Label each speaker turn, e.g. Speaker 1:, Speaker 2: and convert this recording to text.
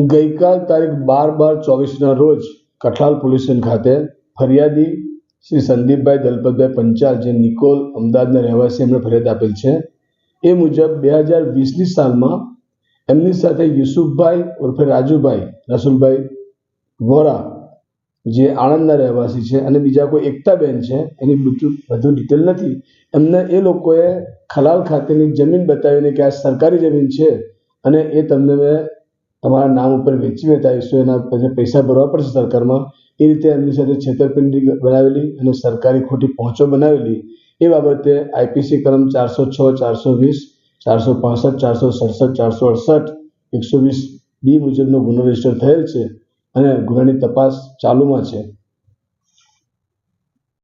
Speaker 1: ગઈકાલ તારીખ 12/12/24ના રોજ કઠલાલ પોલીસ સ્ટેશન ખાતે ફરિયાદી શ્રી સંદીપભાઈ દલપતભાઈ પંચાલ, જે નિકોલ અમદાવાદના રહેવાસી, એમણે ફરિયાદ આપેલ છે. એ મુજબ 2020ની સાલમાં એમની સાથે યુસુફભાઈ ઉર્ફે રાજુભાઈ રસુલભાઈ વોરા, જે આણંદના રહેવાસી છે, અને બીજા કોઈ એકતાબેન છે, એની વધુ ડિટેલ નથી, એમને એ લોકોએ ખલાલ ખાતેની જમીન બતાવીને કે આ સરકારી જમીન છે અને એ તમને મેં તમારા નામ ઉપર વેચી બતાવીશું, એના પછી પૈસા ભરવા પડશે સરકારમાં, એ રીતે એમની સાથે છેતરપિંડી બનાવેલી અને સરકારી ખોટી પહોંચો બનાવેલી. એ બાબતે આઈપીસી કલમ 406, 420, 465, 467, 468, 120B મુજબનો ગુનો રજીસ્ટર થયેલ છે અને ગુનાની તપાસ ચાલુમાં છે.